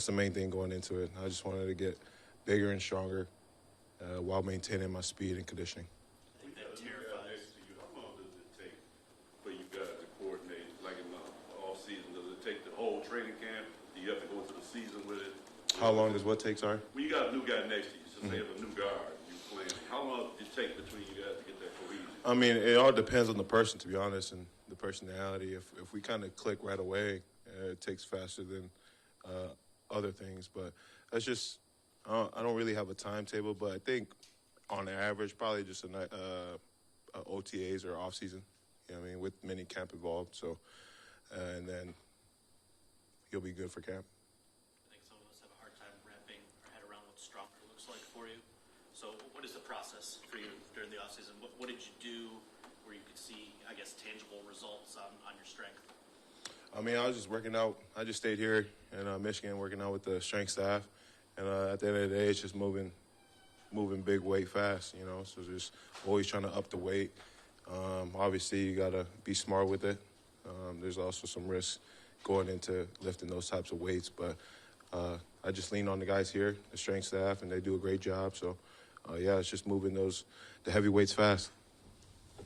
That's the main thing going into it. I just wanted to get bigger and stronger while maintaining my speed and conditioning. I think that terrifies you. How long does it take for you guys to coordinate, like in the off season? Does it take the whole training camp? Do you have to go into the season with it? How long does what take, sorry? When you got a new guy next to you, so say if a new guard you playing, how long does it take between you guys to get that cohesion? I mean, it all depends on the person, to be honest, and the personality. If we kind of click right away, it takes faster than other things. But that's just, I don't really have a timetable, but I think on average, probably just OTAs or off season, you know what I mean, with mini camp involved. So, and then you'll be good for camp. I think some of us have a hard time wrapping our head around what stronger looks like for you. So what is the process for you during the offseason? What did you do where you could see, I guess, tangible results on your strength? I mean, I was just working out. I just stayed here in Michigan working out with the strength staff. And at the end of the day, it's just moving big weight fast, you know. So just always trying to up the weight. Obviously, you got to be smart with it. There's also some risk going into lifting those types of weights. But I just lean on the guys here, the strength staff, and they do a great job. So, yeah, it's just moving the heavy weights fast.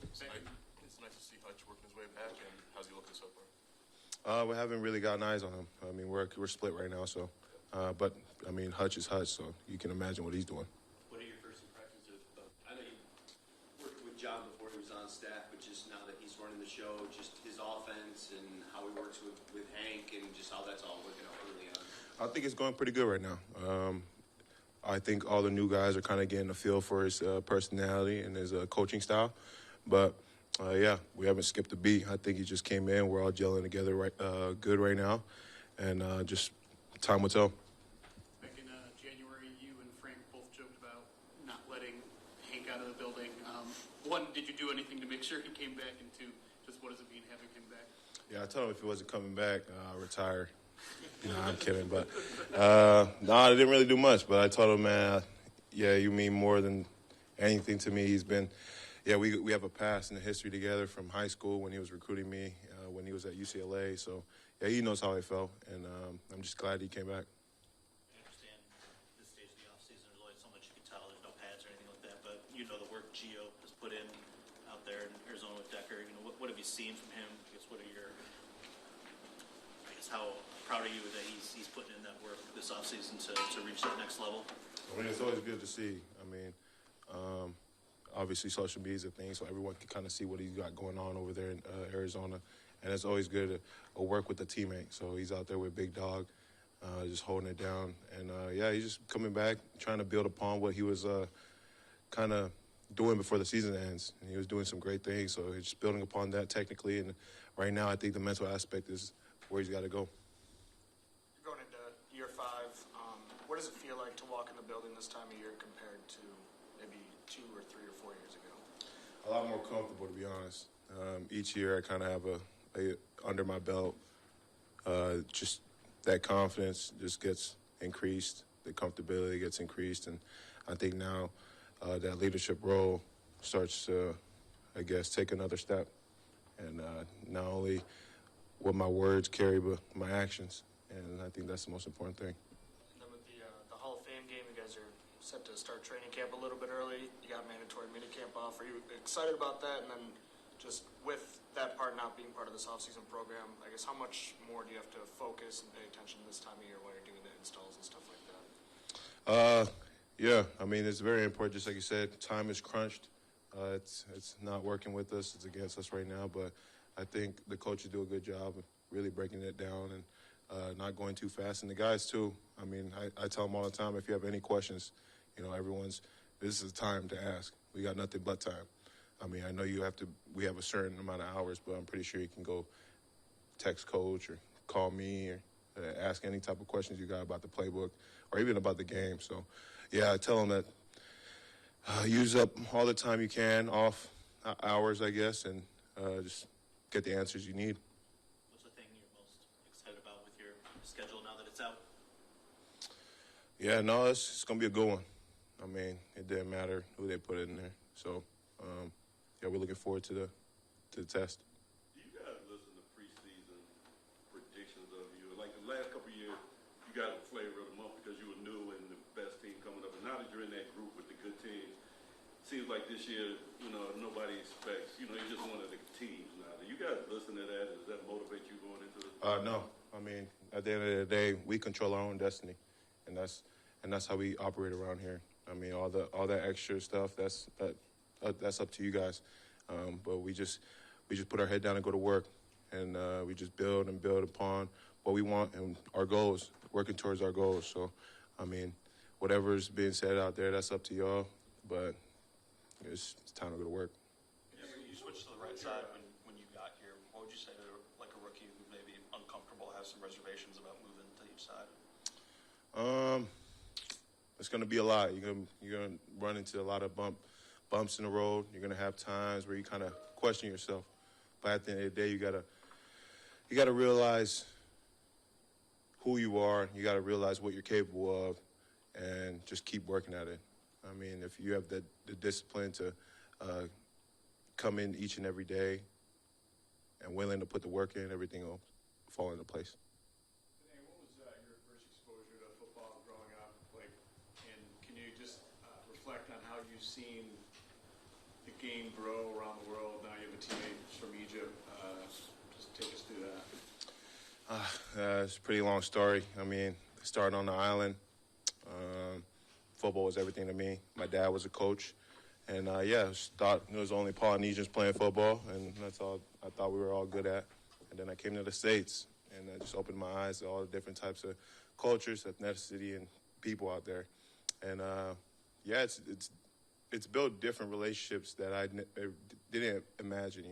It's nice to see Hutch working his way back, and how's he looking so far? We haven't really gotten eyes on him. I mean, we're split right now, so. But, I mean, Hutch is Hutch, so you can imagine what he's doing. What are your first impressions of I know you worked with John before he was on staff, but just now that he's running the show, just his offense and how he works with Hank and just how that's all working out early on. I think it's going pretty good right now. I think all the new guys are kind of getting a feel for his personality and his coaching style. But, yeah, we haven't skipped a beat. I think he just came in. We're all gelling together good right now. And just time will tell. Back in January, you and Frank both joked about not letting Hank out of the building. One, did you do anything to make sure he came back? And two, just what does it mean having him back? Yeah, I told him if he wasn't coming back, I'll retire. No, I'm kidding. But, no, I didn't really do much. But I told him, man, yeah, you mean more than anything to me. He's been, yeah, we have a past and a history together from high school when he was recruiting me, when he was at UCLA. So, yeah, he knows how I felt. And I'm just glad he came back. I understand this stage of the offseason, there's only so much you can tell. There's no pads or anything like that. But you know the work Gio has put in out there in Arizona with Decker. You know, what have you seen from him? I guess how proud are you that he's putting in that work this offseason to reach that next level? I mean, it's always good to see. I mean, obviously social media is a thing, so everyone can kind of see what he's got going on over there in Arizona. And it's always good to work with a teammate. So he's out there with Big Dog, just holding it down. And, yeah, he's just coming back, trying to build upon what he was kind of doing before the season ends. And he was doing some great things. So he's just building upon that technically. And right now I think the mental aspect is where he's got to go. You're going into year 5. What does it feel like to walk in the building this time of year compared to maybe 2 or 3 or 4 years ago? A lot more comfortable, to be honest. Each year I kind of have a under my belt. Just that confidence just gets increased. The comfortability gets increased. And I think now that leadership role starts to, I guess, take another step. And not only what my words carry, but my actions. And I think that's the most important thing. And then with the Hall of Fame game, you guys are set to start training camp a little bit early. You got mandatory minicamp off. Are you excited about that? And then just with that part not being part of this off-season program, I guess how much more do you have to focus and pay attention this time of year while you're doing the installs and stuff like that? Yeah, I mean, it's very important. Just like you said, time is crunched. It's not working with us. It's against us right now. But I think the coaches do a good job of really breaking it down and not going too fast. And the guys, too. I mean, I tell them all the time, if you have any questions, you know, this is time to ask. We got nothing but time. I mean, I know we have a certain amount of hours, but I'm pretty sure you can go text coach or call me or ask any type of questions you got about the playbook or even about the game. So, yeah, I tell them that use up all the time you can, off hours, I guess, and just get the answers you need. What's the thing you're most excited about with your schedule now that it's out? Yeah, no, it's going to be a good one. I mean, it didn't matter who they put in there. So, yeah, we're looking forward to the test. Do you guys listen to preseason predictions of you? Like the last couple of years, you got a flavor seems like this year, nobody expects. You're just one of the teams now. Do you guys listen to that? Does that motivate you going into the? No. I mean, at the end of the day, we control our own destiny, and that's how we operate around here. I mean, all that extra stuff, that's up to you guys. But we just put our head down and go to work, and we just build and build upon what we want and our goals, working towards our goals. So, I mean, whatever's being said out there, that's up to y'all. But it's time to go to work. Yeah, when you switched to the right side when you got here, what would you say to like a rookie who may be uncomfortable, has some reservations about moving to each side? It's going to be a lot. You're gonna run into a lot of bumps in the road. You're going to have times where you kind of question yourself. But at the end of the day, you gotta realize who you are. You got to realize what you're capable of, and just keep working at it. I mean, if you have the discipline to come in each and every day and willing to put the work in, everything will fall into place. Penei, what was your first exposure to football growing up like? And can you just reflect on how you've seen the game grow around the world? Now you have a teammate from Egypt. Just take us through that. It's a pretty long story. I mean, I started on the island. Football was everything to me. My dad was a coach. And, thought it was only Polynesians playing football, and that's all I thought we were all good at. And then I came to the States, and I just opened my eyes to all the different types of cultures, ethnicity, and people out there. And, it's built different relationships that I didn't imagine,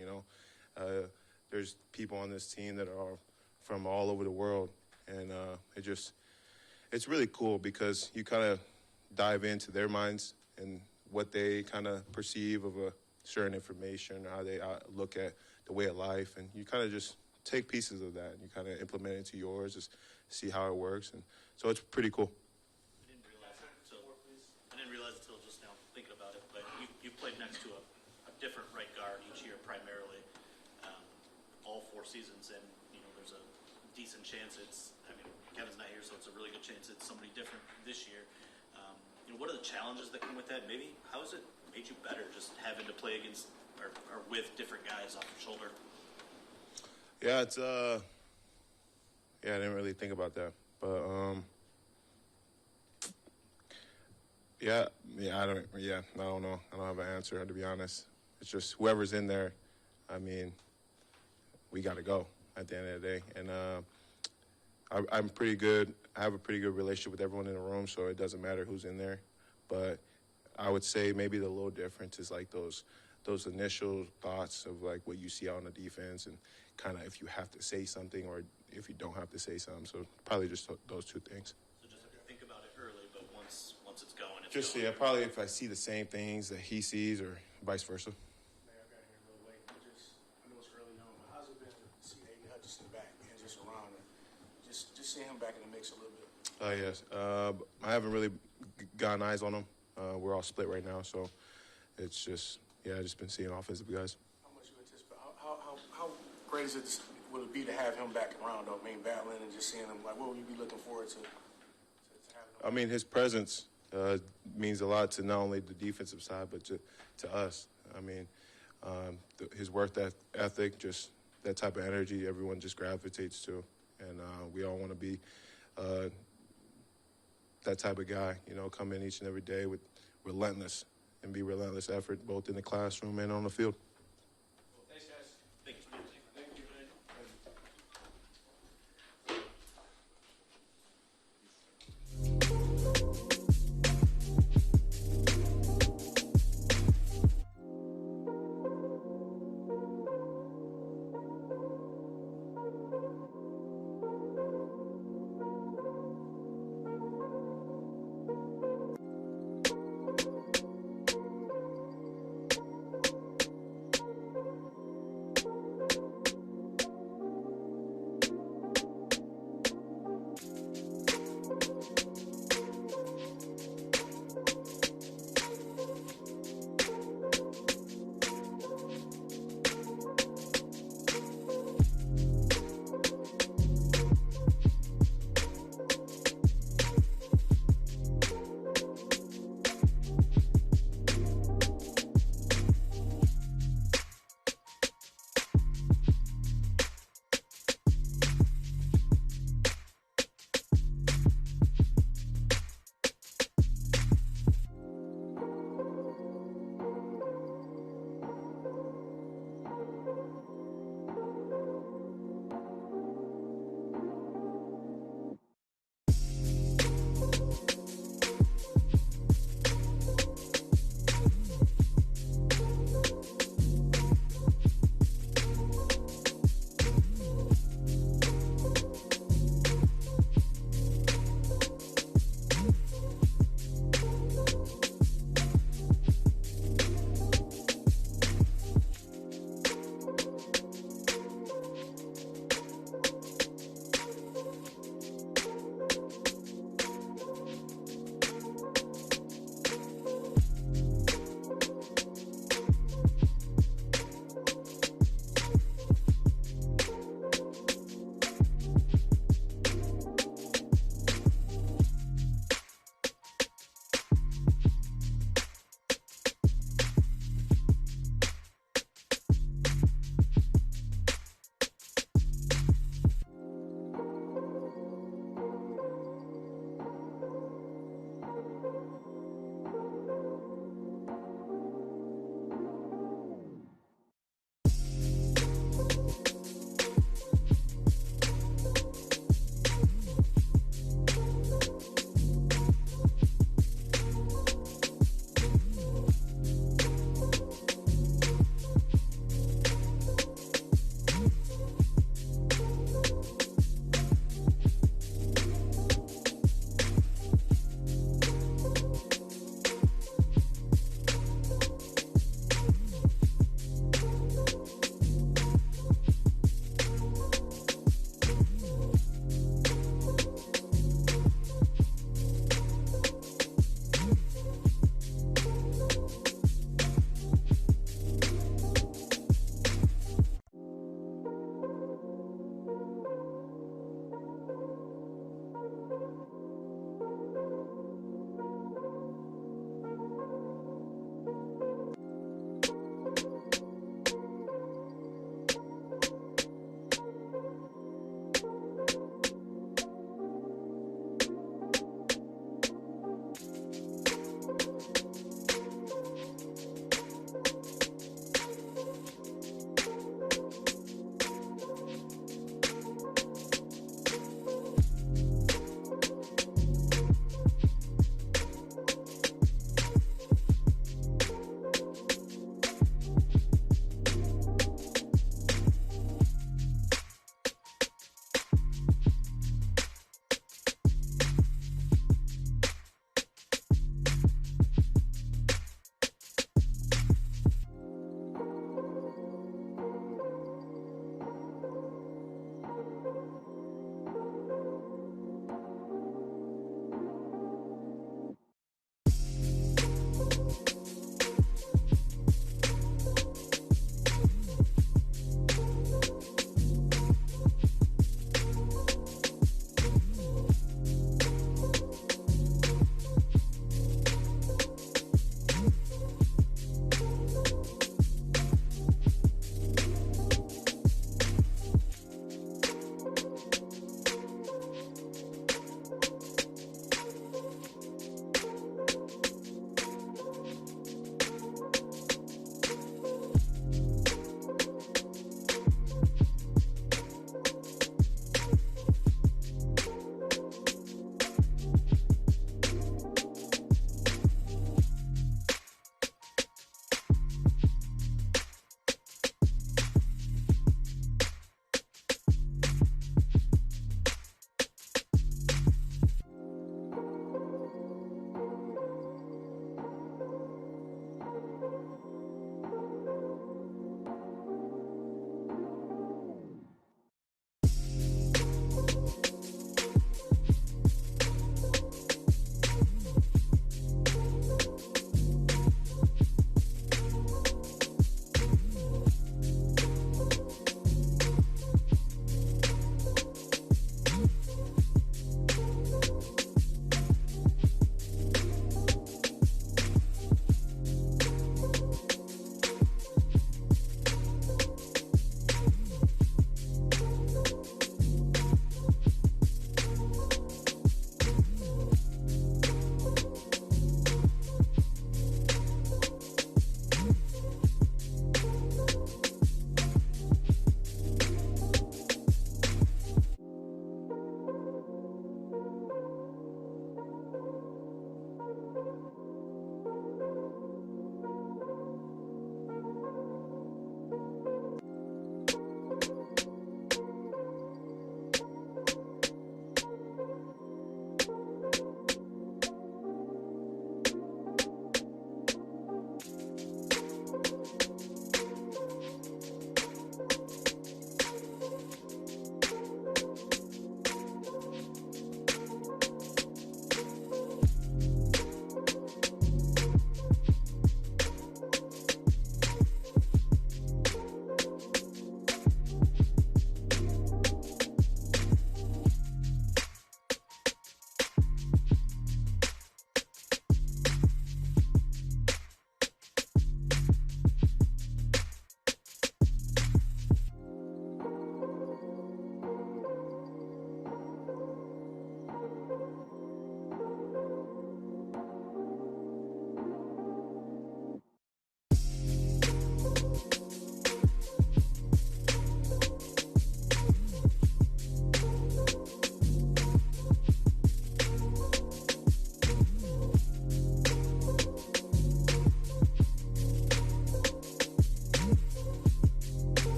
There's people on this team that are from all over the world, and it's really cool because you kind of dive into their minds and what they kind of perceive of a certain information, how they look at the way of life, and you kind of just take pieces of that and you kind of implement it into yours, just see how it works, and so it's pretty cool. I didn't realize until just now thinking about it, but you played next to a different right guard each year primarily, all 4 seasons, and there's a decent chance Kevin's not here, so it's a really good chance it's somebody different this year. What are the challenges that come with that? Maybe how has it made you better just having to play against or with different guys off your shoulder? Yeah, it's I didn't really think about that, but I don't know. I don't have an answer, to be honest. It's just whoever's in there. I mean, we got to go at the end of the day, and I'm pretty good. I have a pretty good relationship with everyone in the room, so it doesn't matter who's in there. But I would say maybe the little difference is like those initial thoughts of like what you see out on the defense, and kind of if you have to say something or if you don't have to say something. So probably just those 2 things. So just have to think about it early, but once it's going, probably if I see the same things that he sees or vice versa. I got here a little late. I know it's early on, but how's it been to see Aidan Hutchinson back and just around and just seeing him back in the mix a little bit? Yes. I haven't really gotten eyes on him. We're all split right now, so it's just been seeing offensive guys. How much you anticipate? How great will it be to have him back around, though? I mean, battling and just seeing him. Like, what will you be looking forward to having him? I mean, his presence means a lot to not only the defensive side, but to us. I mean, his work ethic, just that type of energy, everyone just gravitates to. And we all want to be that type of guy, come in each and every day with relentless effort, both in the classroom and on the field. Thanks, guys. Thank you. Thank you.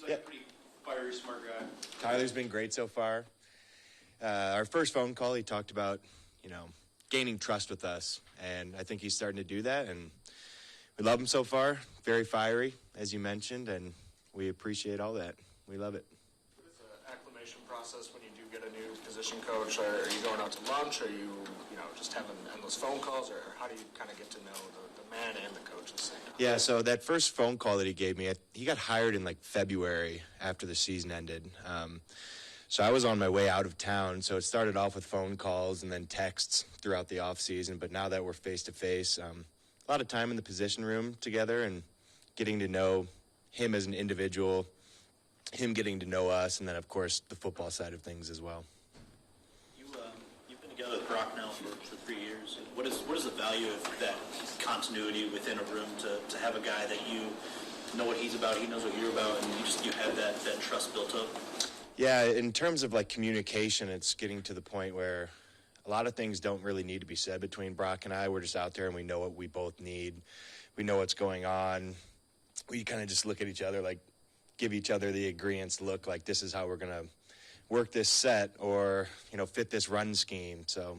Seems like a pretty fiery, smart guy. Tyler's been great so far. Our first phone call, he talked about, gaining trust with us, and I think he's starting to do that, and we love him so far. Very fiery, as you mentioned, and we appreciate all that. We love it. What is the acclimation process when you do get a new position coach? Are you going out to lunch? Are you, just having endless phone calls? Or how do you kind of get to know the man and the coach at the same time? Yeah, so that first phone call that he gave me, he got hired in February after the season ended. So I was on my way out of town, so it started off with phone calls and then texts throughout the off season. But now that we're face-to-face, a lot of time in the position room together and getting to know him as an individual, him getting to know us, and then, of course, the football side of things as well. You've been together with Brock now for 3 years. What is the value of that continuity within a room to have a guy that you know what he's about, he knows what you're about, and you have that trust built up? Yeah, in terms of communication, it's getting to the point where a lot of things don't really need to be said between Brock and I. We're just out there and we know what we both need. We know what's going on. We kind of just look at each other, give each other the agreeance look, this is how we're going to work this set or, fit this run scheme. So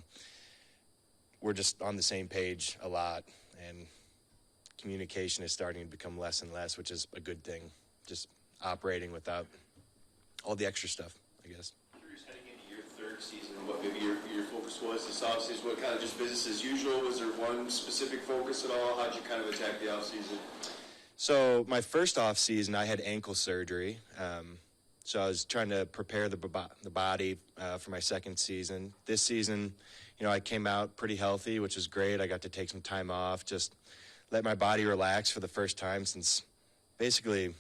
we're just on the same page a lot, and communication is starting to become less and less, which is a good thing. Just operating without all the extra stuff, I guess. Curious, heading into your third season, what maybe your focus was this offseason? What kind of just business as usual? Was there one specific focus at all? How'd you kind of attack the offseason? So my first offseason, I had ankle surgery. So I was trying to prepare the body for my second season. This season, I came out pretty healthy, which is great. I got to take some time off, just let my body relax for the first time since basically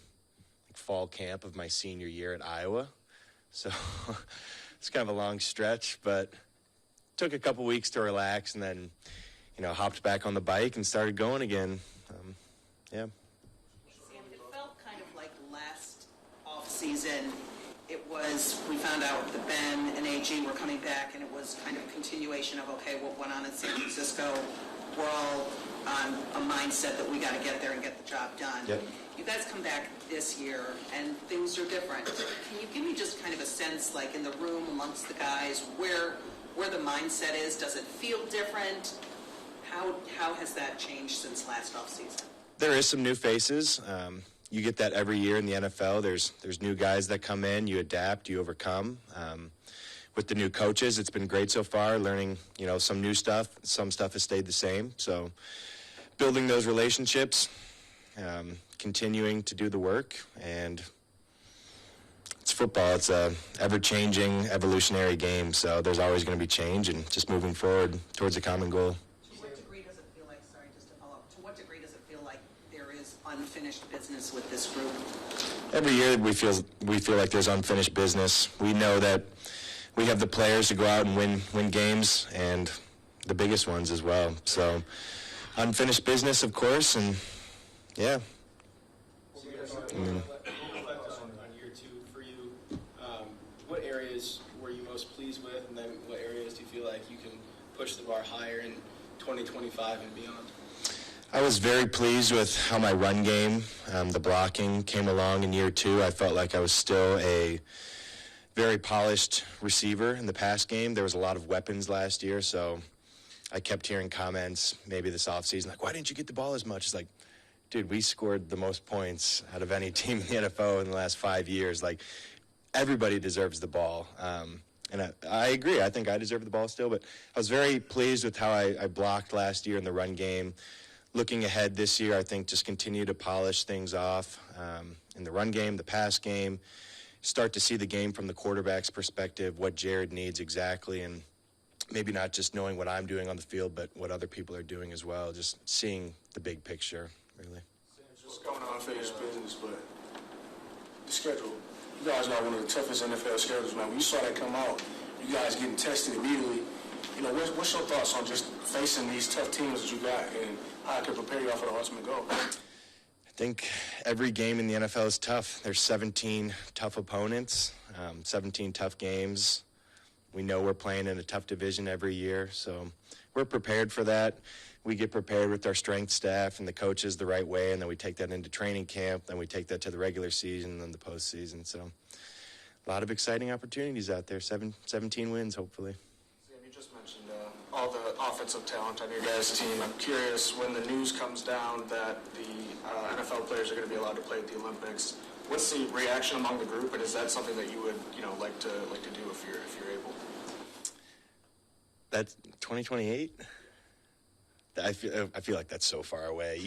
fall camp of my senior year at Iowa. So it's kind of a long stretch, but took a couple weeks to relax and then, hopped back on the bike and started going again. Yeah. Sam, it felt kind of like last off-season. We found out that Ben and AG were coming back, and it was kind of a continuation of, okay, what went on in San Francisco. We're all on a mindset that we got to get there and get the job done. Yep. You guys come back this year, and things are different. Can you give me just kind of a sense, in the room amongst the guys, where the mindset is? Does it feel different? How has that changed since last offseason? There is some new faces. You get that every year in the NFL. There's new guys that come in. You adapt. You overcome. With the new coaches, it's been great so far. Learning, some new stuff. Some stuff has stayed the same. So, building those relationships, continuing to do the work, and it's football. It's a ever-changing, evolutionary game. So there's always going to be change, and just moving forward towards a common goal. To what degree does it feel like? Sorry, just to follow up. To what degree does it feel like there is unfinished business with this group? Every year we feel like there's unfinished business. We know that we have the players to go out and win games, and the biggest ones as well. So unfinished business, of course, and yeah. On year two for you, what areas were you most pleased with, and then what areas do you feel like you can push the bar higher in 2025 and beyond? I was very pleased with how my run game, the blocking, came along in year two. I felt like I was still a very polished receiver in the pass game. There was a lot of weapons last year, so I kept hearing comments maybe this offseason, why didn't you get the ball as much? It's dude, we scored the most points out of any team in the NFL in the last 5 years. Everybody deserves the ball. And I agree. I think I deserve the ball still, but I was very pleased with how I blocked last year in the run game. Looking ahead this year, I think just continue to polish things off in the run game, the pass game, start to see the game from the quarterback's perspective, what Jared needs exactly, and maybe not just knowing what I'm doing on the field, but what other people are doing as well, just seeing the big picture, really. Just going on unfinished business, but the schedule. You guys got one of the toughest NFL schedules, man. When you saw that come out, you guys getting tested immediately. What's your thoughts on just facing these tough teams that you got and how it could prepare you for the ultimate goal? I think every game in the NFL is tough. There's 17 tough opponents, 17 tough games. We know we're playing in a tough division every year, so we're prepared for that. we get prepared with our strength staff and the coaches the right way, and then we take that into training camp, then we take that to the regular season and then the postseason. So a lot of exciting opportunities out there, 17 wins, hopefully. Sam, you just mentioned all the offensive talent on your guys' team. I'm curious, when the news comes down that the NFL players are going to be allowed to play at the Olympics, what's the reaction among the group, and is that something that you would, like to do if you're able? That's 2028. I feel like that's so far away. I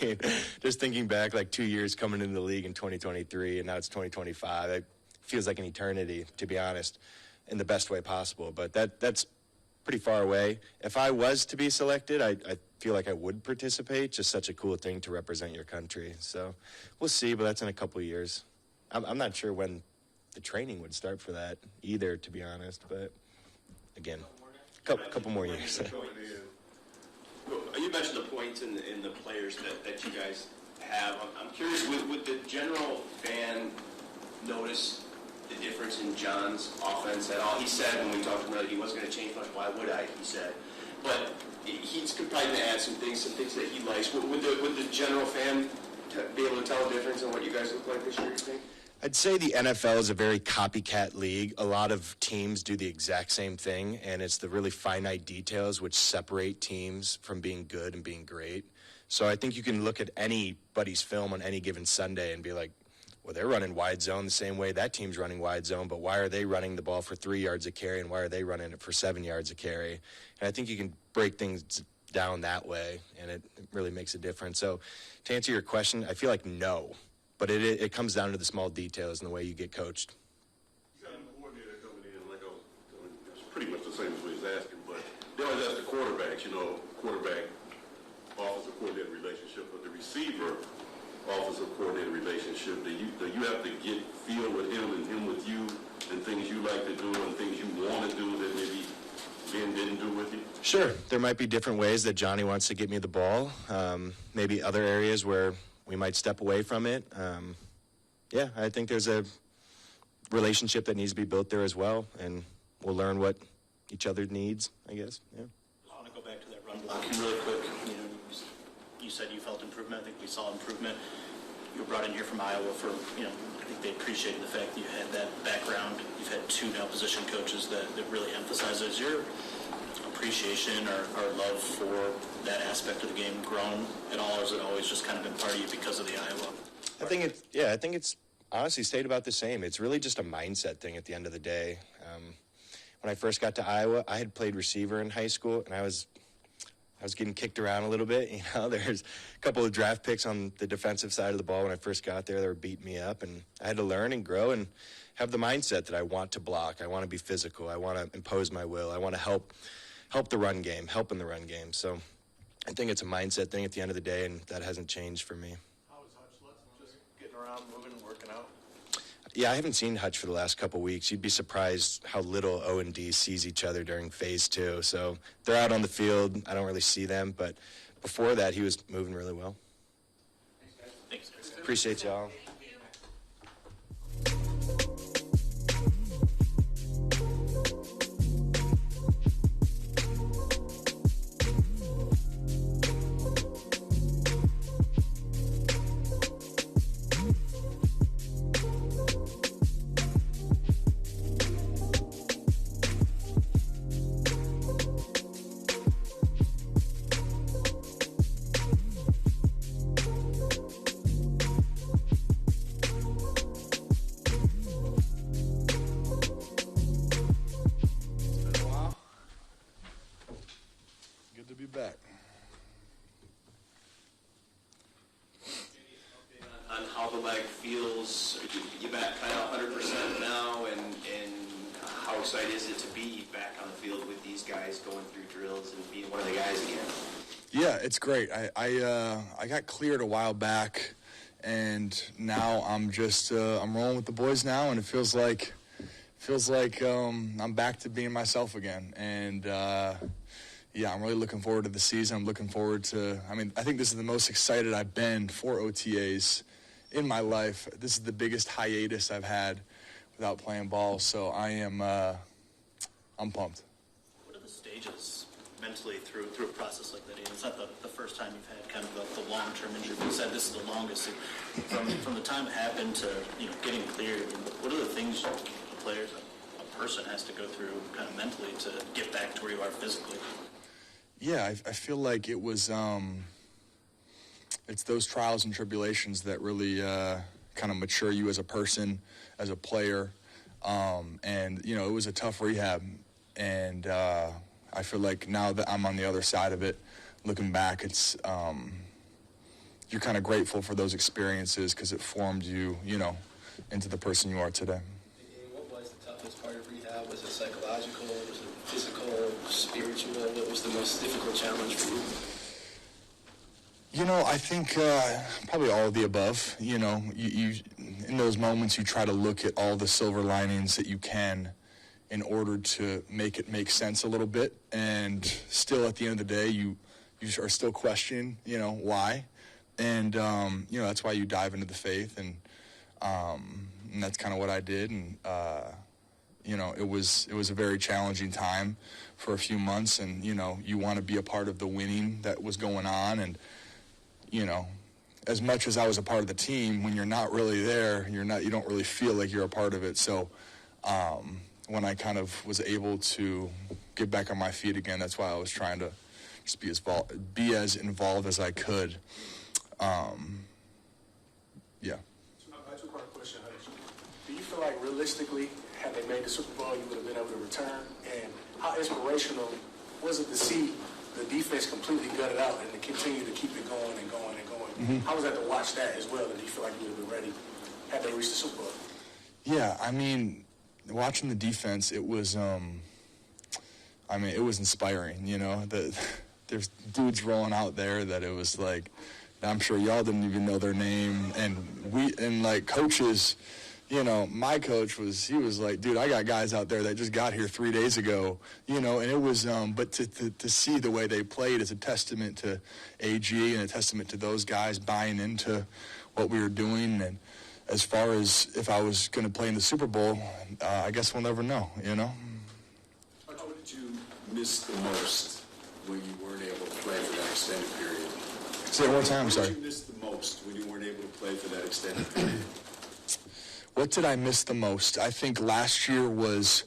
mean, just thinking back, like 2 years coming into the league in 2023, and now it's 2025. It feels like an eternity, to be honest, in the best way possible. But that's pretty far away. If I was to be selected, I feel like I would participate. Just such a cool thing to represent your country. So we'll see, but that's in a couple of years. I'm not sure when the training would start for that either, to be honest. But again, couple more years. You mentioned the points in the players that you guys have. I'm curious, would the general fan notice the difference in John's offense at all? He said when we talked to him that he wasn't going to change much. Why would I? He said. But he's probably going to add some things that he likes. Would the general fan be able to tell a difference in what you guys look like this year, you think? I'd say the NFL is a very copycat league. A lot of teams do the exact same thing, and it's the really finite details which separate teams from being good and being great. So I think you can look at anybody's film on any given Sunday and be like, well, they're running wide zone the same way that team's running wide zone, but why are they running the ball for 3 yards a carry, and why are they running it for 7 yards a carry? And I think you can break things down that way, and it really makes a difference. So to answer your question, I feel like no. But it comes down to the small details and the way you get coached. You got a coordinator coming in, it's pretty much the same as what he's asking, but they always ask the quarterbacks, quarterback, offensive coordinator relationship, but the receiver, offensive coordinator relationship, do you have to get feel with him and him with you, and things you like to do and things you want to do that maybe Ben didn't do with you? Sure. There might be different ways that Johnny wants to get me the ball, maybe other areas where we might step away from it. I think there's a relationship that needs to be built there as well, and we'll learn what each other needs, I guess. Yeah. I want to go back to that run blocking really quick. You said you felt improvement. I think we saw improvement. You were brought in here from Iowa for, I think they appreciated the fact that you had that background. You've had 2 now position coaches that really emphasize it. Is your appreciation or love for that aspect of the game grown at all, or has it always just kind of been part of you because of the Iowa? I think it's honestly stayed about the same. It's really just a mindset thing at the end of the day. When I first got to Iowa, I had played receiver in high school, and I was getting kicked around a little bit. There's a couple of draft picks on the defensive side of the ball when I first got there. They were beating me up, and I had to learn and grow and have the mindset that I want to block. I want to be physical. I want to impose my will. I want to help the run game, help in the run game. So I think it's a mindset thing at the end of the day, and that hasn't changed for me. How is Hutch? Just getting around, moving, working out? Yeah, I haven't seen Hutch for the last couple of weeks. You'd be surprised how little O&D sees each other during phase 2. So they're out on the field. I don't really see them, but before that, he was moving really well. Thanks, guys. Appreciate y'all. back. On how the leg feels, you back kind of 100% now, and how excited is it to be back on the field with these guys going through drills and being one of the guys again? Yeah, it's great. I got cleared a while back, and now I'm just I'm rolling with the boys now, and it feels like I'm back to being myself again. And yeah, I'm really looking forward to the season. I'm looking forward to. I think this is the most excited I've been for OTAs in my life. This is the biggest hiatus I've had without playing ball. So I'm pumped. What are the stages mentally through a process like that. And it's not the first time you've had kind of the long-term injury. You said this is the longest. From the time it happened to getting cleared, what are the things players, a person has to go through kind of mentally to get back to where you are physically? Yeah, I feel like it was, it's those trials and tribulations that really kind of mature you as a person, as a player. And, it was a tough rehab. And I feel like now that I'm on the other side of it, looking back, it's, you're kind of grateful for those experiences because it formed you, into the person you are today. And what was the toughest part of rehab? Was it psychological? Was it physical, spiritual? What was the most difficult challenge for you? I think probably all of the above. You in those moments you try to look at all the silver linings that you can in order to make it make sense a little bit. And still at the end of the day, you are still questioning, why. And, that's why you dive into the faith. And that's kind of what I did. And, it was a very challenging time for a few months. And, you want to be a part of the winning that was going on. And, as much as I was a part of the team, when you're not really there, you don't really feel like you're a part of it. So when I kind of was able to get back on my feet again, that's why I was trying to just be as involved as I could. Yeah. A two-part question, Hutch. Do you feel like realistically, had they made the Super Bowl, you would have been able to return? And how inspirational was it to see the defense completely gutted out and to continue to keep it going and going and going? Mm-hmm. How was that to watch that as well? And do you feel like you would have been ready had they reached the Super Bowl? Yeah, watching the defense, it was, it was inspiring, there's dudes rolling out there that it was like, I'm sure y'all didn't even know their name. And coaches, my coach he was like, dude, I got guys out there that just got here 3 days ago, and it was, but to see the way they played is a testament to AG and a testament to those guys buying into what we were doing. And as far as if I was going to play in the Super Bowl, I guess we'll never know, What did you miss the most when you weren't able to play for that extended period? Say it one more time, sorry. What did you miss the most when you weren't able to play for that extended period? What did I miss the most? I think last year was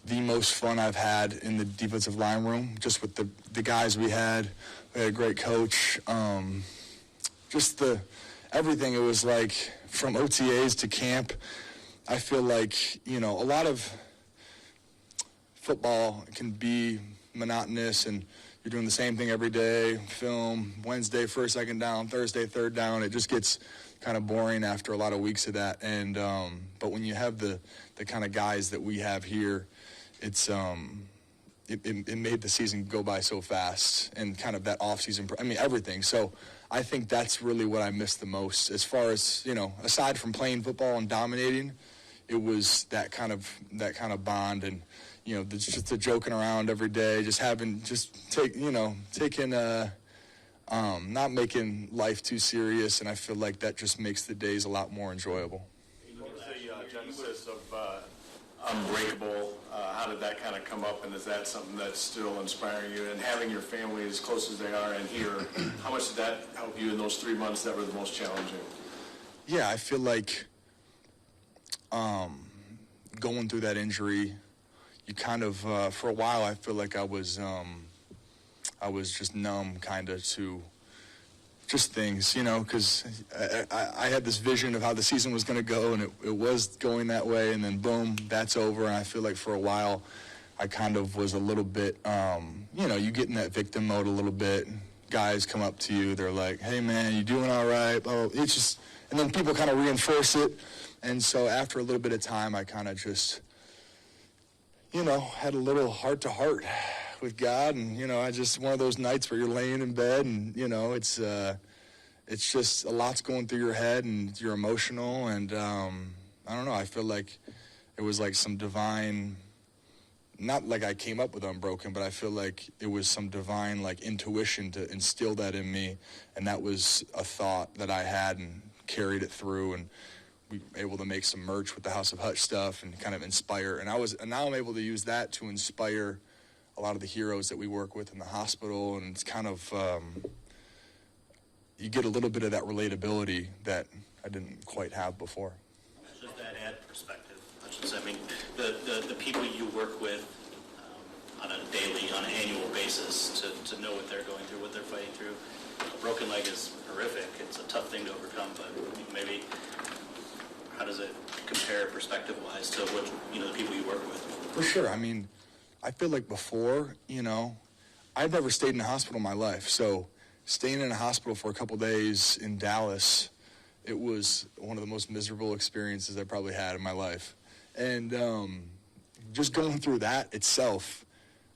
the most fun I've had in the defensive line room, just with the guys we had. We had a great coach. Just everything. It was like from OTAs to camp. I feel like, a lot of football can be monotonous and you're doing the same thing every day, film, Wednesday, first, second down, Thursday, third down. It just gets kind of boring after a lot of weeks of that. And but when you have the kind of guys that we have here, it's it made the season go by so fast and kind of that off-season, everything. So I think that's really what I missed the most as far as, aside from playing football and dominating, it was that kind of bond and, just the joking around every day, not making life too serious, and I feel like that just makes the days a lot more enjoyable. What was the genesis of Unbreakable? How did that kind of come up, and is that something that's still inspiring you? And having your family as close as they are in here, how much did that help you in those 3 months that were the most challenging? Yeah, I feel like going through that injury, you kind of, for a while, I feel like I was just numb kind of to just things, because I had this vision of how the season was going to go, and it was going that way, and then boom, that's over. And I feel like for a while I kind of was a little bit, you get in that victim mode a little bit. Guys come up to you, they're like, hey man, you doing all right? Oh, it's just, and then people kind of reinforce it. And so after a little bit of time, I kind of just, had a little heart-to-heart with God, and I just one of those nights where you're laying in bed, and it's just a lot's going through your head, and you're emotional, and I don't know. I feel like it was like some divine, not like I came up with Unbroken, but I feel like it was some divine like intuition to instill that in me, and that was a thought that I had and carried it through, and we were able to make some merch with the House of Hutch stuff and kind of inspire. And now I'm able to use that to inspire a lot of the heroes that we work with in the hospital, and it's kind of you get a little bit of that relatability that I didn't quite have before. Does that add perspective? I mean, the people you work with on a daily, on an annual basis to know what they're going through, what they're fighting through. A broken leg is horrific. It's a tough thing to overcome, but maybe how does it compare perspective-wise to what, the people you work with? For sure. I mean, I feel like before, I've never stayed in a hospital in my life. So staying in a hospital for a couple days in Dallas, it was one of the most miserable experiences I probably had in my life. And just going through that itself,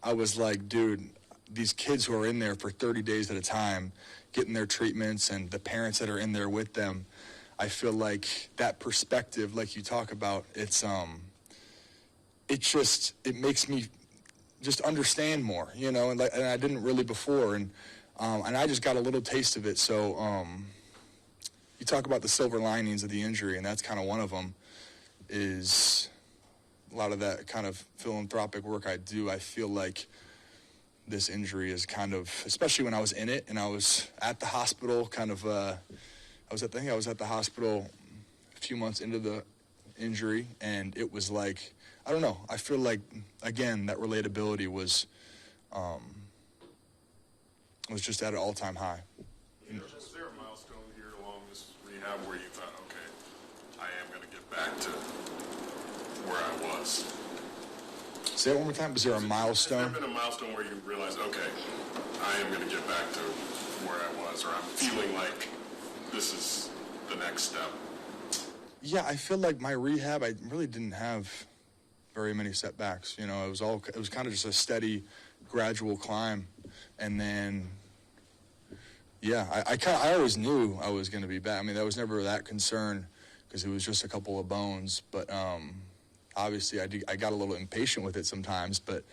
I was like, dude, these kids who are in there for 30 days at a time, getting their treatments, and the parents that are in there with them, I feel like that perspective, like you talk about, it makes me just understand more, and I didn't really before, and I just got a little taste of it. So you talk about the silver linings of the injury, and that's kind of one of them, is a lot of that kind of philanthropic work I do. I feel like this injury is kind of, especially when I was in it and I was at the hospital, I was at the hospital a few months into the injury, and it was like, I don't know, I feel like, again, that relatability was just at an all-time high. Is there a milestone here along this rehab where you thought, okay, I am going to get back to where I was? Say it one more time. Is there a milestone? Has there been a milestone where you realize, okay, I am going to get back to where I was, or I'm feeling like this is the next step? Yeah, I feel like my rehab, I really didn't have very many setbacks. It was kind of just a steady, gradual climb. And then, yeah, I always knew I was going to be back. I mean, that was never that concern because it was just a couple of bones. But obviously, I got a little impatient with it sometimes. But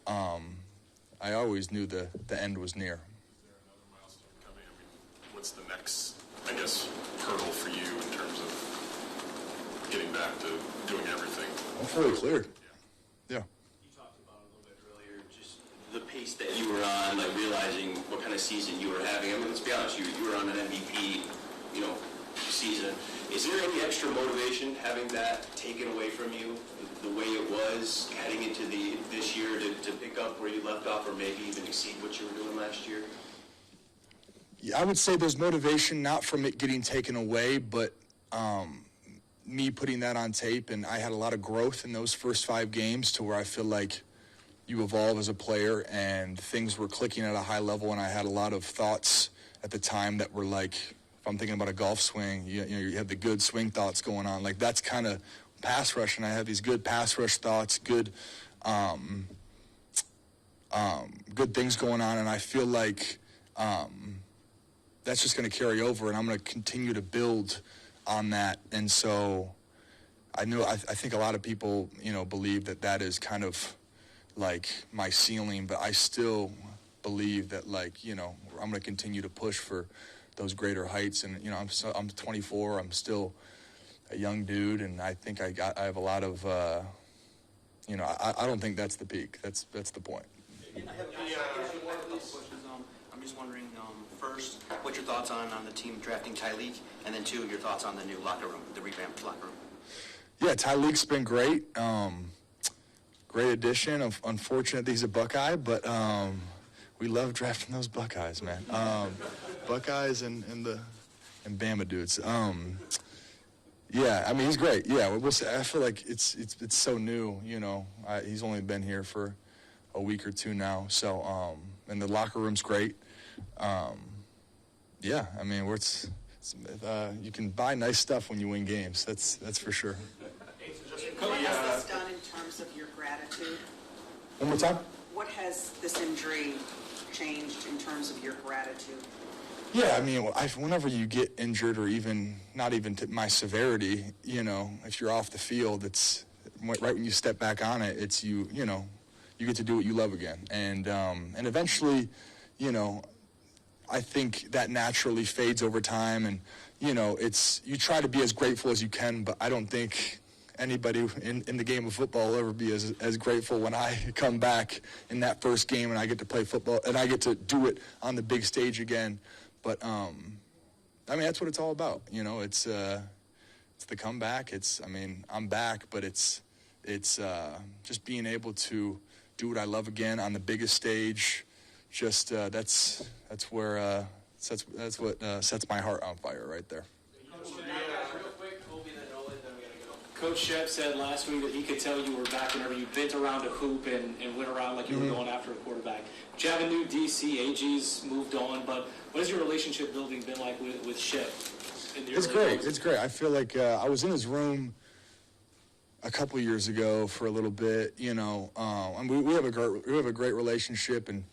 I always knew the end was near. Is there another milestone coming? I mean, what's the next, I guess, hurdle for you in terms of getting back to doing everything? I'm fully cleared. Yeah. You talked about it a little bit earlier, just the pace that you were on, like realizing what kind of season you were having. I mean, let's be honest, you were on an MVP, season. Is there any extra motivation having that taken away from you, the way it was heading into this year to pick up where you left off, or maybe even exceed what you were doing last year? Yeah, I would say there's motivation not from it getting taken away, but me putting that on tape, and I had a lot of growth in those first 5 games to where I feel like you evolve as a player, and things were clicking at a high level, and I had a lot of thoughts at the time that were like, if I'm thinking about a golf swing, you have the good swing thoughts going on. Like, that's kind of pass rush, and I have these good pass rush thoughts, good things going on, and I feel like that's just going to carry over, and I'm going to continue to build on that. And so I think a lot of people, believe that is kind of like my ceiling, but I still believe that, like, I'm going to continue to push for those greater heights. And, I'm 24, I'm still a young dude, and I think I have a lot of, I don't think that's the peak. That's the point. I have a couple questions. I'm just wondering, first, what's your thoughts on the team drafting Tyleek, and then 2, your thoughts on the new locker room, the revamped locker room? Yeah, Tyleek's been great. Great addition. Unfortunate that he's a Buckeye, but we love drafting those Buckeyes, man. Buckeyes and Bama dudes. Yeah, I mean, he's great. Yeah, I feel like it's so new. He's only been here for a week or 2 now. So, and the locker room's great. Yeah, I mean, you can buy nice stuff when you win games. That's for sure. What has this done in terms of your gratitude? One more time? What has this injury changed in terms of your gratitude? Yeah, I mean, whenever you get injured, or not even to my severity, if you're off the field, it's right when you step back on it, it's you get to do what you love again. And eventually, I think that naturally fades over time, and, you try to be as grateful as you can, but I don't think anybody in the game of football will ever be as grateful when I come back in that first game and I get to play football and I get to do it on the big stage again. But I mean, that's what it's all about. You know, it's the comeback. I'm back, but it's just being able to do what I love again on the biggest stage. Just that's what sets my heart on fire right there. Coach Shep said last week that he could tell you were back whenever you bent around a hoop and went around like you were going after a quarterback. Do you have a new DC? AG's moved on, but what has your relationship building been like with Shep? It's great. It's great. I feel like I was in his room a couple of years ago for a little bit. You know, we have a great relationship, and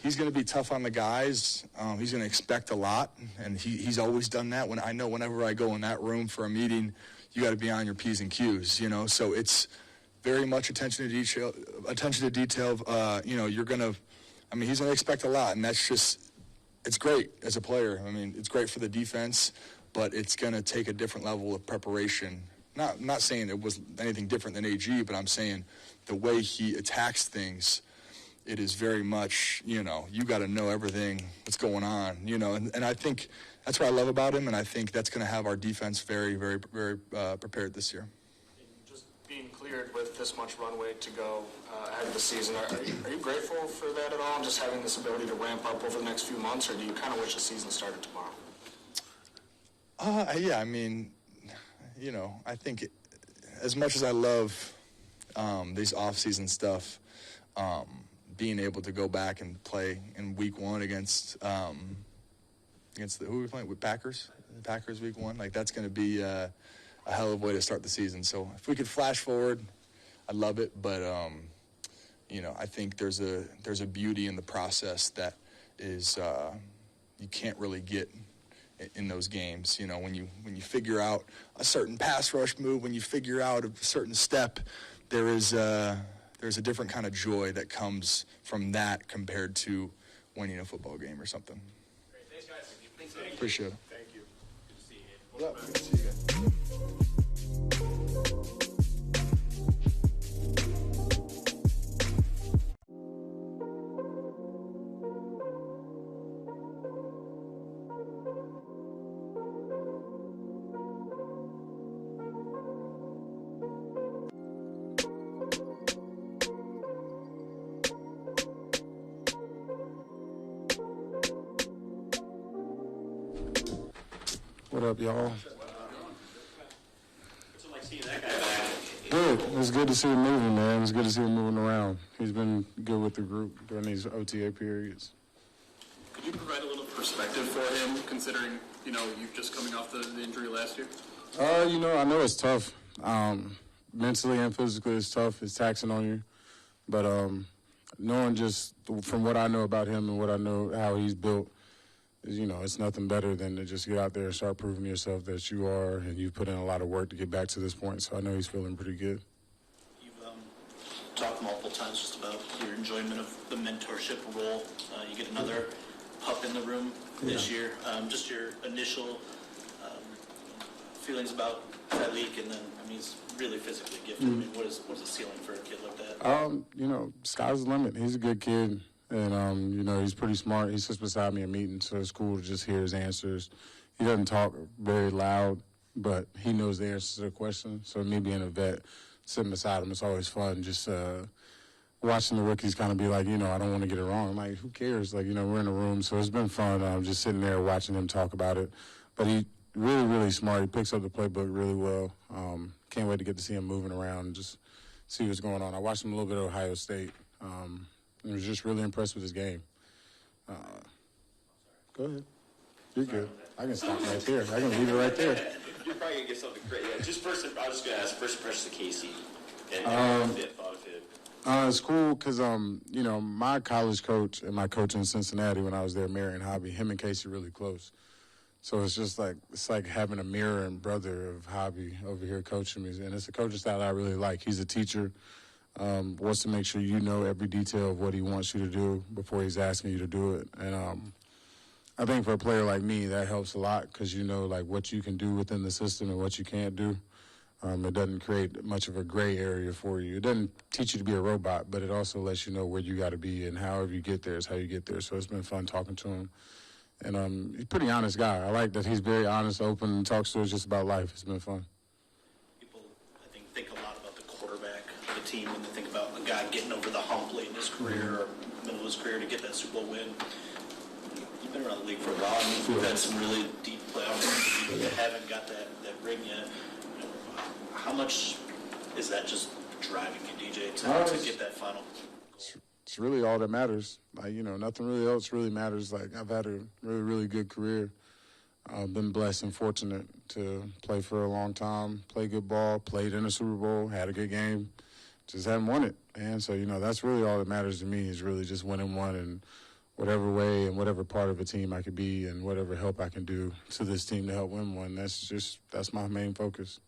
he's going to be tough on the guys. He's going to expect a lot, and he's always done that. Whenever I go in that room for a meeting, you got to be on your P's and Q's, you know. So it's very much attention to detail. You know, he's going to expect a lot, and it's great as a player. I mean, it's great for the defense, but it's going to take a different level of preparation. Not saying it was anything different than AG, but I'm saying the way he attacks things, it is very much, you know, you got to know everything that's going on, you know, and I think that's what I love about him, and I think that's going to have our defense very, very, very prepared this year. Just being cleared with this much runway to go ahead of the season, are you grateful for that at all, just having this ability to ramp up over the next few months, or do you kind of wish the season started tomorrow? Yeah, I mean, you know, I think as much as I love these off-season stuff, being able to go back and play in week one against who are we playing with? Packers week one, like that's going to be a hell of a way to start the season. So if we could flash forward, I'd love it. But you know, I think there's a beauty in the process that is you can't really get in those games. You know, when you figure out a certain pass rush move, when you figure out a certain step, there's a different kind of joy that comes from that compared to winning a football game or something. Great. Thanks, guys. Appreciate it. Thank you. Good to see you. Yeah, good to see you guys. What up, y'all? What's it like seeing that guy back? Good. It's good to see him moving, man. It's good to see him moving around. He's been good with the group during these OTA periods. Could you provide a little perspective for him, considering, you know, you just coming off the injury last year? You know, I know it's tough. Mentally and physically it's tough. It's taxing on you. But knowing just from what I know about him and what I know how he's built, you know, it's nothing better than to just get out there and start proving to yourself that you are, and you've put in a lot of work to get back to this point. So I know he's feeling pretty good. You've talked multiple times just about your enjoyment of the mentorship role. You get another pup in the room this year. Just your initial feelings about Tyleek, and then, I mean, he's really physically gifted. I mean, what is the ceiling for a kid like that? You know, sky's the limit. He's a good kid. And, you know, he's pretty smart. He sits beside me in meetings, so it's cool to just hear his answers. He doesn't talk very loud, but he knows the answers to the question. So me being a vet, sitting beside him, it's always fun just watching the rookies kind of be like, you know, I don't want to get it wrong. I'm like, who cares? Like, you know, we're in a room. So it's been fun just sitting there watching him talk about it. But he really, really smart. He picks up the playbook really well. Can't wait to get to see him moving around and just see what's going on. I watched him a little bit at Ohio State. I was just really impressed with his game. Go ahead. You're good. I can stop right there. I can leave it right there. You're probably going to get something great. Yeah, just first, I was just going to ask, first impressions of Casey. And thought of him. It's cool because, you know, my college coach and my coach in Cincinnati when I was there, Marion Hobby, him and Casey really close. So it's just like, it's like having a mirror and brother of Hobby over here coaching me. And it's a coaching style I really like. He's a teacher. Wants to make sure you know every detail of what he wants you to do before he's asking you to do it. And I think for a player like me, that helps a lot because you know, like, what you can do within the system and what you can't do. It doesn't create much of a gray area for you. It doesn't teach you to be a robot, but it also lets you know where you got to be, and however you get there is how you get there. So it's been fun talking to him. And he's a pretty honest guy. I like that he's very honest, open, and talks to us just about life. It's been fun. People, I think a lot about the quarterback of the team when they think about a guy getting over the hump late in his career or middle of his career to get that Super Bowl win. You've been around the league for a while. I mean, we've had some really deep playoffs that haven't got that ring yet. How much is that just driving you, DJ, to get that final goal? It's really all that matters. Like, nothing really else really matters. Like, I've had a really, really good career. I've been blessed and fortunate to play for a long time, play good ball, played in a Super Bowl, had a good game, just haven't won it. And so, that's really all that matters to me is really just winning one in whatever way and whatever part of a team I could be and whatever help I can do to this team to help win one. That's my main focus.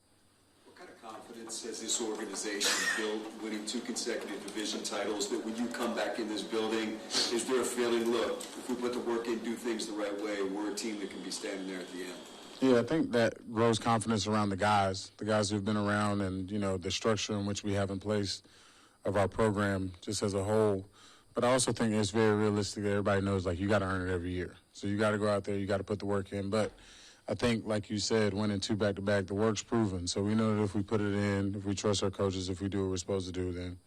Confidence has this organization built, winning 2 consecutive division titles, that when you come back in this building, is there a feeling, look, if we put the work in, do things the right way, we're a team that can be standing there at the end? Yeah, I think that grows confidence around the guys who've been around and, the structure in which we have in place of our program just as a whole. But I also think it's very realistic that everybody knows, you got to earn it every year. So you got to go out there, you got to put the work in. But I think, like you said, winning 2 back-to-back, the work's proven. So we know that if we put it in, if we trust our coaches, if we do what we're supposed to do, then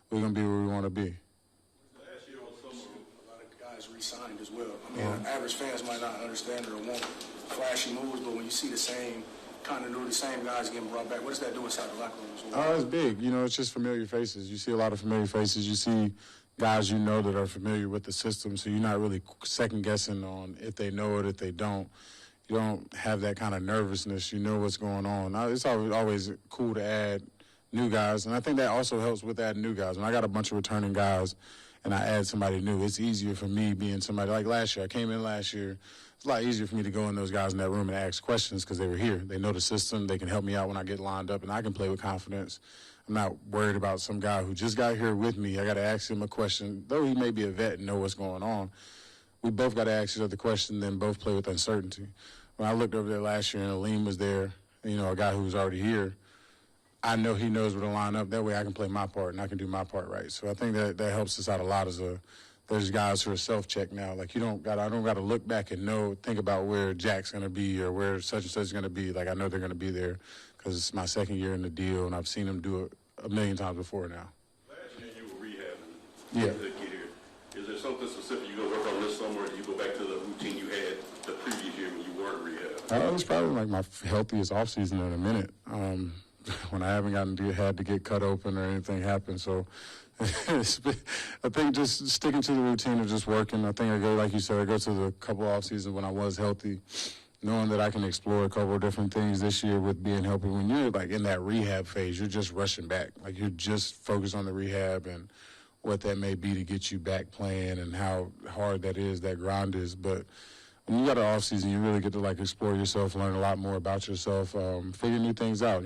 we're going to be where we want to be. Last year on summer, a lot of guys re-signed as well. I mean, average fans might not understand it or want flashy moves, but when you see the same continuity, same guys getting brought back, what does that do inside the locker room as well? Oh, it's big. It's just familiar faces. You see a lot of familiar faces. You see guys that are familiar with the system, so you're not really second-guessing on if they know it, if they don't. You don't have that kind of nervousness. You know what's going on. Now, it's always cool to add new guys, and I think that also helps with adding new guys. When I got a bunch of returning guys and I add somebody new, it's easier for me being somebody like last year. I came in last year. It's a lot easier for me to go in those guys in that room and ask questions because they were here. They know the system. They can help me out when I get lined up, and I can play with confidence. I'm not worried about some guy who just got here with me. I got to ask him a question. Though he may be a vet and know what's going on, we both got to ask each other the question, then both play with uncertainty. When I looked over there last year and Aleem was there, a guy who was already here, I know he knows where to line up. That way I can play my part and I can do my part right. So I think that helps us out a lot there's guys who are self-checked now. I don't got to look back and think about where Jack's going to be or where such and such is going to be. I know they're going to be there because it's my second year in the deal and I've seen them do it a million times before now. Last year you were rehabbing. Yeah. To get here. Is there something specific you go work on this summer, or do you go back to the routine you had the previous year when you weren't rehabbing? It was probably my healthiest offseason in a minute. When I haven't had to get cut open or anything happen. So I think just sticking to the routine of just working. I think like you said, I go to the couple off seasons when I was healthy, knowing that I can explore a couple of different things this year with being healthy. When you're in that rehab phase, you're just rushing back. You're just focused on the rehab and what that may be to get you back playing and how hard that is, that grind is. But when you got an off season, you really get to explore yourself, learn a lot more about yourself, figure new things out.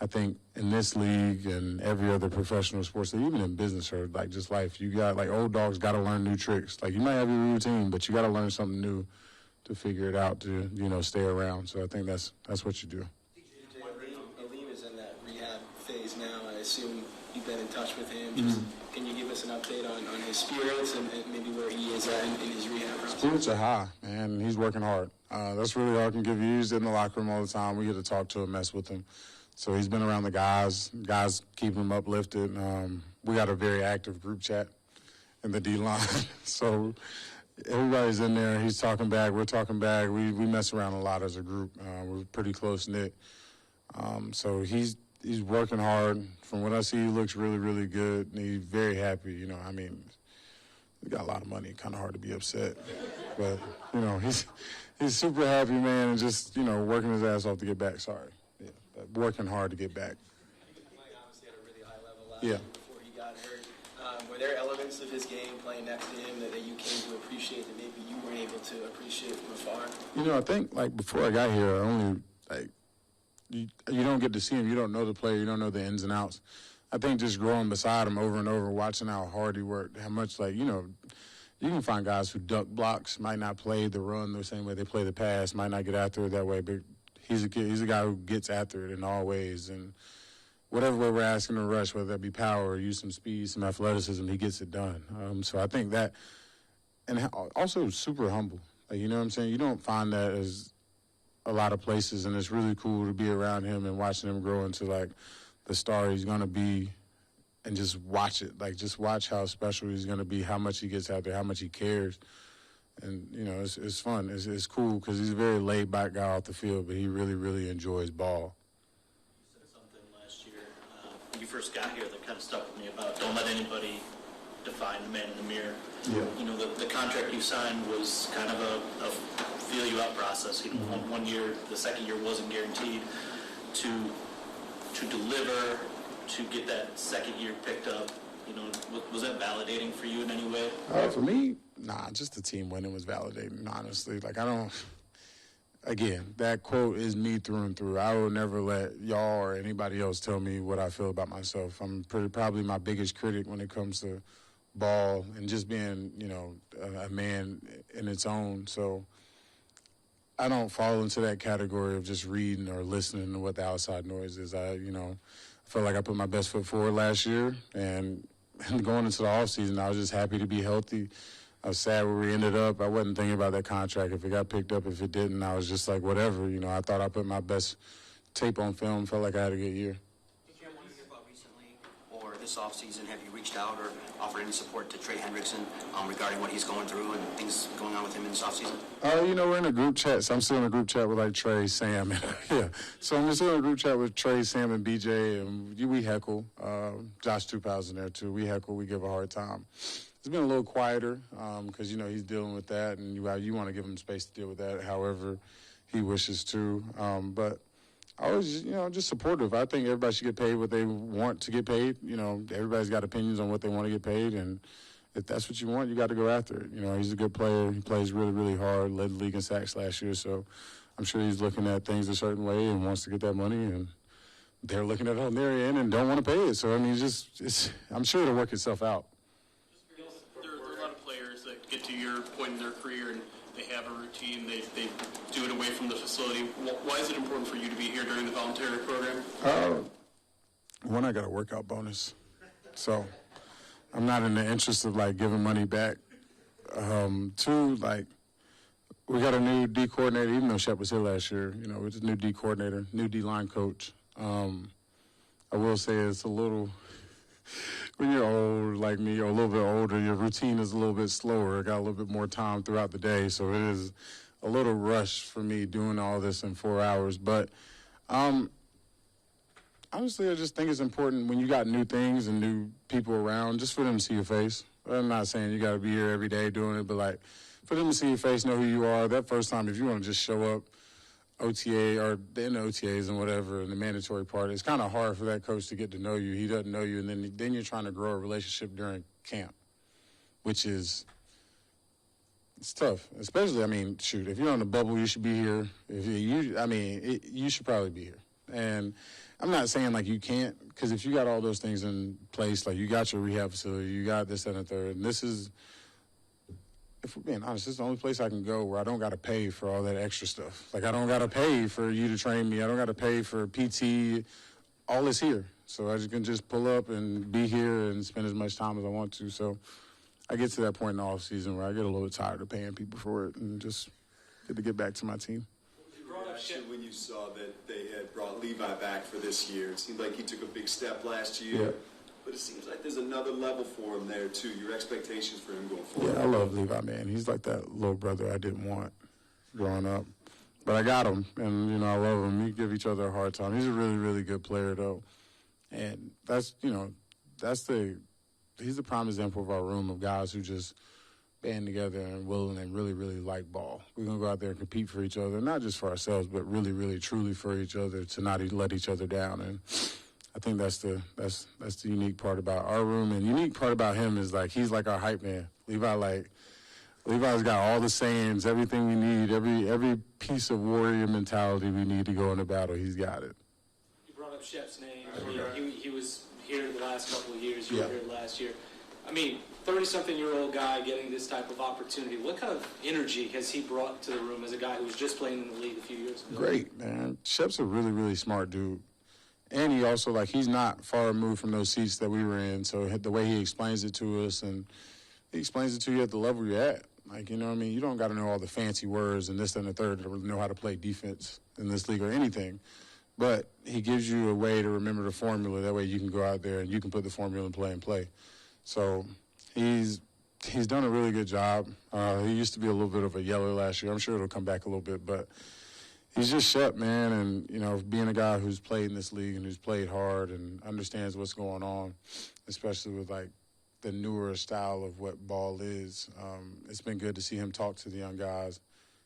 I think in this league and every other professional sports, even in business or just life, you got old dogs got to learn new tricks. You might have your routine, but you got to learn something new to figure it out to stay around. So I think that's what you do. Aleem is in that rehab phase now. I assume you've been in touch with him. Can you give us an update on his spirits and maybe where he is at in his rehab process? Spirits are high, man. He's working hard. That's really all I can give you. He's in the locker room all the time. We get to talk to him, mess with him. So he's been around the guys keeping him uplifted. We got a very active group chat in the D-line. So everybody's in there. He's talking back. We're talking back. We mess around a lot as a group. We're pretty close-knit. So he's working hard. From what I see, he looks really, really good. And he's very happy. He got a lot of money. Kind of hard to be upset. But, he's super happy, man, and just, working his ass off to get back. Sorry. Working hard to get back. Mike obviously had a really high level last Yeah. year before he got hurt. Were there elements of his game playing next to him that you came to appreciate that maybe you weren't able to appreciate from afar? I think before I got here, I only you don't get to see him. You don't know the player. You don't know the ins and outs. I think just growing beside him over and over, watching how hard he worked, how much you can find guys who duck blocks, might not play the run the same way they play the pass, might not get after it that way, but he's a kid. He's a guy who gets after it in all ways, and whatever way we're asking him to rush, whether that be power or use some speed, some athleticism, he gets it done. So I think that, and also super humble. Like, you know what I'm saying? You don't find that as a lot of places, and it's really cool to be around him and watching him grow into like the star he's gonna be, and just watch it. Like, just watch how special he's gonna be, how much he gets out there, how much he cares. And, you know, it's fun. It's cool because he's a very laid-back guy off the field, but he really, really enjoys ball. You said something last year when you first got here that kind of stuck with me about don't let anybody define the man in the mirror. Yeah. You know, the contract you signed was kind of a feel-you-out process. You know, one year, the second year wasn't guaranteed. To deliver, to get that second year picked up, you know, was that validating for you in any way? For me, nah, just the team winning was validating, honestly. Like, again, that quote is me through and through. I will never let y'all or anybody else tell me what I feel about myself. I'm probably my biggest critic when it comes to ball and just being, you know, a man in its own. So I don't fall into that category of just reading or listening to what the outside noise is. I felt like I put my best foot forward last year, and going into the offseason, I was just happy to be healthy. I was sad where we ended up. I wasn't thinking about that contract. If it got picked up, if it didn't, I was just like, whatever. You know, I thought I put my best tape on film, felt like I had a good year. Did you have one about recently or this offseason? Have you reached out or offered any support to Trey Hendrickson regarding what he's going through and things going on with him in this offseason? You know, we're in a group chat. So I'm still in a group chat with, like, Trey, Sam. Yeah. So I'm still in a group chat with Trey, Sam, and BJ, and we heckle. Josh Tupow's in there, too. We heckle. We give a hard time. It's been a little quieter because, you know, he's dealing with that, and you want to give him space to deal with that however he wishes to. But I always, you know, just supportive. I think everybody should get paid what they want to get paid. You know, everybody's got opinions on what they want to get paid, and if that's what you want, you got to go after it. You know, he's a good player. He plays really, really hard, led the league in sacks last year, so I'm sure he's looking at things a certain way and wants to get that money, and they're looking at it on their end and don't want to pay it. So, I mean, I'm sure it'll work itself out. There are a lot of players that get to your point in their career and they have a routine. They do it away from the facility. Why is it important for you to be here during the voluntary program? One, I got a workout bonus. So I'm not in the interest of, like, giving money back. Two, like, we got a new D coordinator, even though Shep was here last year. You know, it's a new D coordinator, new D-line coach. I will say it's a little, when you're old like me or a little bit older, your routine is a little bit slower. I got a little bit more time throughout the day, so it is a little rush for me doing all this in 4 hours. But honestly, I just think it's important when you got new things and new people around, just for them to see your face. I'm not saying you got to be here every day doing it, but, like, for them to see your face, know who you are. That first time, if you want to just show up, OTA or in the OTAs and whatever, and the mandatory part, it's kind of hard for that coach to get to know you. He doesn't know you, and then you're trying to grow a relationship during camp, which is, it's tough. Especially, I mean, shoot, if you're on the bubble, you should be here. You should probably be here. And I'm not saying, like, you can't, because if you got all those things in place, like, you got your rehab facility, you got this and the third, and this is, if we're being honest, this is the only place I can go where I don't got to pay for all that extra stuff. Like, I don't got to pay for you to train me. I don't got to pay for PT. All is here. So I can just pull up and be here and spend as much time as I want to. So I get to that point in the off season where I get a little tired of paying people for it and just get back to my team. When you saw that they had brought Levi back for this year, it seemed like he took a big step last year. Yeah. But it seems like there's another level for him there, too. Your expectations for him going forward. Yeah, I love Levi, man. He's like that little brother I didn't want growing up. But I got him, and, you know, I love him. We give each other a hard time. He's a really, really good player, though. And he's the prime example of our room of guys who just band together and willing and really, really like ball. We're going to go out there and compete for each other, not just for ourselves, but really, really, truly for each other, to not let each other down. And I think that's the unique part about our room. And the unique part about him is, like, he's like our hype man. Levi's got all the sayings, everything we need, every piece of warrior mentality we need to go into battle. He's got it. You brought up Shep's name. He was here the last couple of years. You were here last year. I mean, 30-something-year-old guy getting this type of opportunity. What kind of energy has he brought to the room as a guy who was just playing in the league a few years ago? Great, man. Shep's a really, really smart dude. And he also, like, he's not far removed from those seats that we were in. So the way he explains it to us, and he explains it to you at the level you're at. Like, you know what I mean? You don't got to know all the fancy words and this and the third to know how to play defense in this league or anything. But he gives you a way to remember the formula. That way you can go out there and you can put the formula in play and play. So he's done a really good job. He used to be a little bit of a yeller last year. I'm sure it'll come back a little bit, but he's just Shep, man. And, you know, being a guy who's played in this league and who's played hard and understands what's going on, especially with, like, the newer style of what ball is, it's been good to see him talk to the young guys,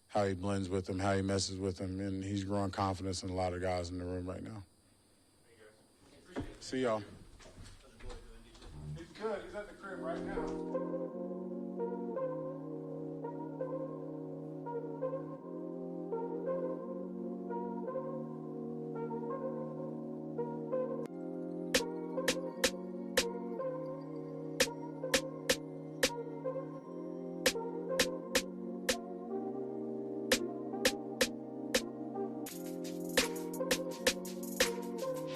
how he blends with them, how he messes with them, and he's growing confidence in a lot of guys in the room right now. See y'all. He's good. He's at the crib right now.